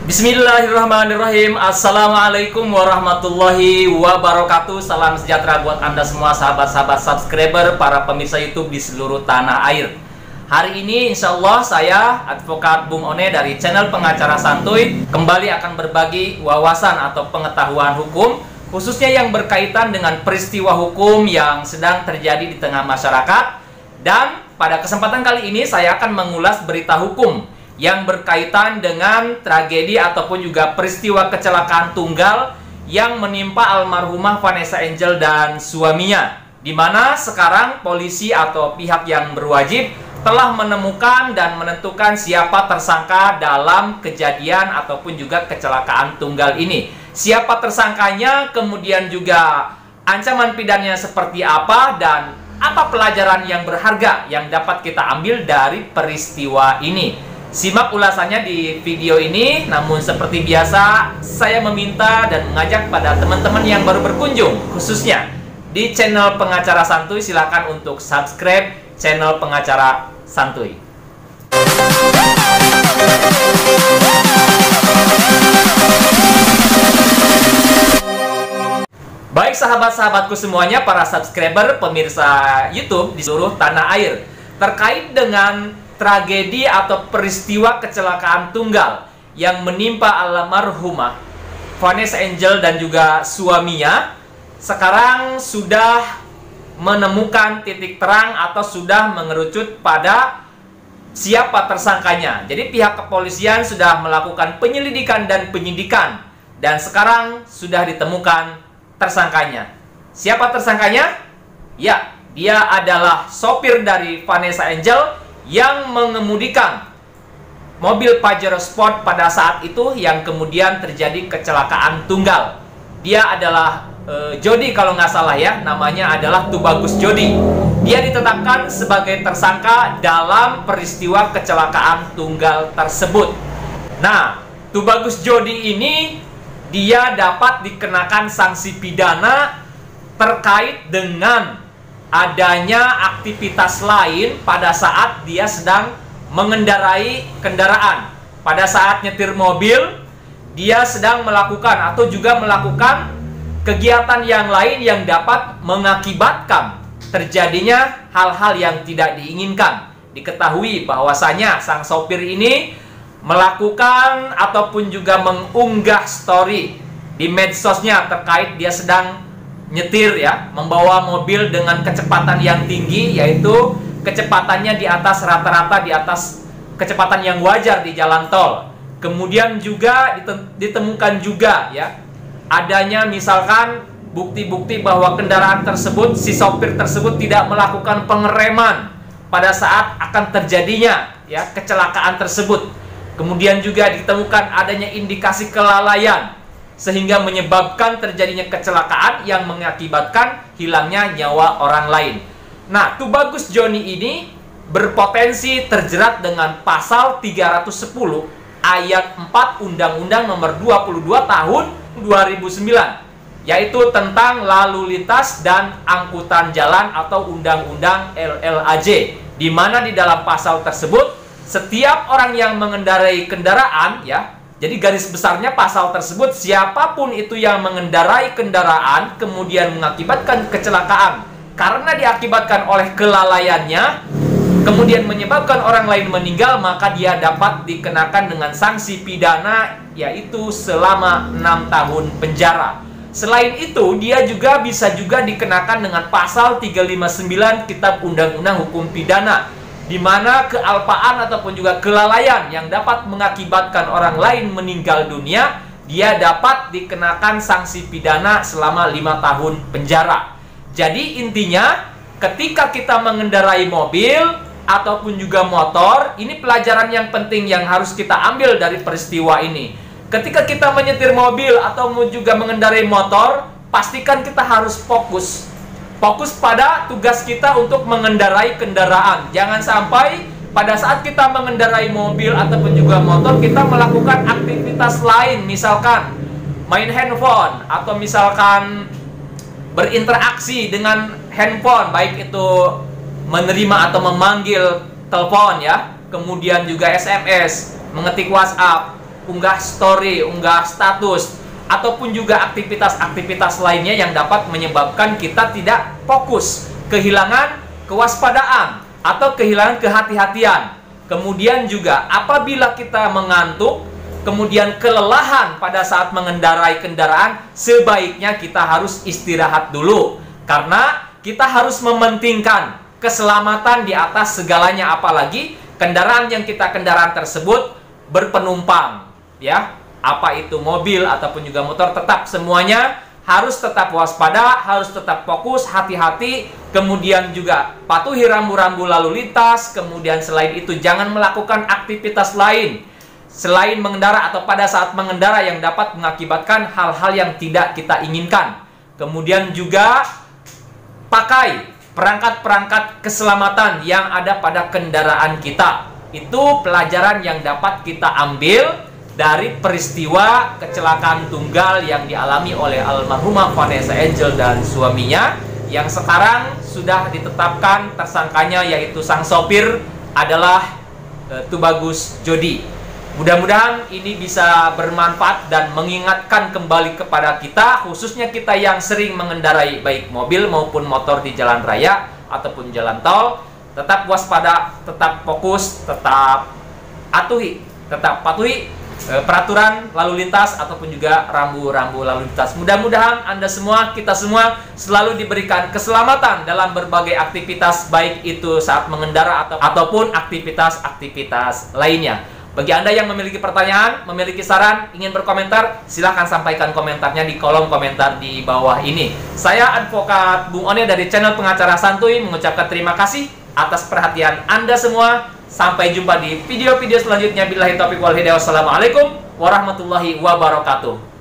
Bismillahirrahmanirrahim. Assalamualaikum warahmatullahi wabarakatuh. Salam sejahtera buat Anda semua sahabat-sahabat subscriber, para pemirsa YouTube di seluruh tanah air. Hari ini insya Allah saya, Advokat Bung One dari channel Pengacara Santuy, kembali akan berbagi wawasan atau pengetahuan hukum, khususnya yang berkaitan dengan peristiwa hukum yang sedang terjadi di tengah masyarakat. Dan pada kesempatan kali ini saya akan mengulas berita hukum yang berkaitan dengan tragedi ataupun juga peristiwa kecelakaan tunggal yang menimpa almarhumah Vanessa Angel dan suaminya, di mana sekarang polisi atau pihak yang berwajib telah menemukan dan menentukan siapa tersangka dalam kejadian ataupun juga kecelakaan tunggal ini. Siapa tersangkanya, kemudian juga ancaman pidananya seperti apa, dan apa pelajaran yang berharga yang dapat kita ambil dari peristiwa ini. Simak ulasannya di video ini. Namun seperti biasa, saya meminta dan mengajak pada teman-teman yang baru berkunjung, khususnya di channel Pengacara Santuy, silakan untuk subscribe channel Pengacara Santuy. Baik sahabat-sahabatku semuanya, para subscriber pemirsa YouTube di seluruh tanah air, terkait dengan tragedi atau peristiwa kecelakaan tunggal yang menimpa almarhumah Vanessa Angel dan juga suaminya, sekarang sudah menemukan titik terang atau sudah mengerucut pada siapa tersangkanya. Jadi pihak kepolisian sudah melakukan penyelidikan dan penyidikan, dan sekarang sudah ditemukan tersangkanya. Siapa tersangkanya? Ya, dia adalah sopir dari Vanessa Angel yang mengemudikan mobil Pajero Sport pada saat itu yang kemudian terjadi kecelakaan tunggal. Dia adalah Jody kalau nggak salah ya, namanya adalah Tubagus Jody. Dia ditetapkan sebagai tersangka dalam peristiwa kecelakaan tunggal tersebut. Nah, Tubagus Jody ini dia dapat dikenakan sanksi pidana terkait dengan adanya aktivitas lain pada saat dia sedang mengendarai kendaraan. Pada saat nyetir mobil, dia sedang melakukan atau juga melakukan kegiatan yang lain yang dapat mengakibatkan terjadinya hal-hal yang tidak diinginkan. Diketahui bahwasanya sang sopir ini melakukan ataupun juga mengunggah story di medsosnya terkait dia sedang nyetir ya, membawa mobil dengan kecepatan yang tinggi, yaitu kecepatannya di atas rata-rata, di atas kecepatan yang wajar di jalan tol. Kemudian juga ditemukan juga ya, adanya misalkan bukti-bukti bahwa kendaraan tersebut, si sopir tersebut tidak melakukan pengereman pada saat akan terjadinya ya kecelakaan tersebut. Kemudian juga ditemukan adanya indikasi kelalaian sehingga menyebabkan terjadinya kecelakaan yang mengakibatkan hilangnya nyawa orang lain. Nah, Tubagus Jody ini berpotensi terjerat dengan pasal 310 ayat 4 Undang-Undang Nomor 22 Tahun 2009, yaitu tentang lalu lintas dan angkutan jalan atau Undang-Undang LLAJ, di mana di dalam pasal tersebut setiap orang yang mengendarai kendaraan ya, jadi garis besarnya pasal tersebut, siapapun itu yang mengendarai kendaraan kemudian mengakibatkan kecelakaan karena diakibatkan oleh kelalaiannya, kemudian menyebabkan orang lain meninggal, maka dia dapat dikenakan dengan sanksi pidana, yaitu selama 6 tahun penjara. Selain itu, dia juga bisa dikenakan dengan pasal 359 Kitab Undang-Undang Hukum Pidana, di mana kealpaan ataupun juga kelalaian yang dapat mengakibatkan orang lain meninggal dunia, dia dapat dikenakan sanksi pidana selama 5 tahun penjara. Jadi intinya, ketika kita mengendarai mobil ataupun juga motor, ini pelajaran yang penting yang harus kita ambil dari peristiwa ini. Ketika kita menyetir mobil atau juga mengendarai motor, pastikan kita harus fokus pada tugas kita untuk mengendarai kendaraan. Jangan sampai pada saat kita mengendarai mobil ataupun juga motor, kita melakukan aktivitas lain, misalkan main handphone atau misalkan berinteraksi dengan handphone, baik itu menerima atau memanggil telepon ya, kemudian juga SMS, mengetik WhatsApp, unggah story, unggah status, ataupun juga aktivitas-aktivitas lainnya yang dapat menyebabkan kita tidak fokus, kehilangan kewaspadaan, atau kehilangan kehati-hatian. Kemudian juga apabila kita mengantuk, kemudian kelelahan pada saat mengendarai kendaraan, sebaiknya kita harus istirahat dulu. Karena kita harus mementingkan keselamatan di atas segalanya, apalagi kendaraan yang kita kendaraan tersebut berpenumpang, ya. Apa itu mobil ataupun juga motor, tetap semuanya harus tetap waspada, harus tetap fokus, hati-hati. Kemudian juga patuhi rambu-rambu lalu lintas. Kemudian selain itu jangan melakukan aktivitas lain selain mengendara atau pada saat mengendara yang dapat mengakibatkan hal-hal yang tidak kita inginkan. Kemudian juga pakai perangkat-perangkat keselamatan yang ada pada kendaraan kita. Itu pelajaran yang dapat kita ambil dari peristiwa kecelakaan tunggal yang dialami oleh almarhumah Vanessa Angel dan suaminya, yang sekarang sudah ditetapkan tersangkanya, yaitu sang sopir adalah Tubagus Jody. Mudah-mudahan ini bisa bermanfaat dan mengingatkan kembali kepada kita, khususnya kita yang sering mengendarai baik mobil maupun motor di jalan raya ataupun jalan tol. Tetap waspada, tetap fokus, tetap patuhi peraturan lalu lintas ataupun juga rambu-rambu lalu lintas. Mudah-mudahan Anda semua, kita semua selalu diberikan keselamatan dalam berbagai aktivitas, baik itu saat mengendara ataupun aktivitas-aktivitas lainnya. Bagi Anda yang memiliki pertanyaan, memiliki saran, ingin berkomentar, silahkan sampaikan komentarnya di kolom komentar di bawah ini. Saya Advokat Bung One dari channel Pengacara Santuy mengucapkan terima kasih atas perhatian Anda semua. Sampai jumpa di video-video selanjutnya. Billahi taufiq wal hidayah. Wassalamualaikum warahmatullahi wabarakatuh.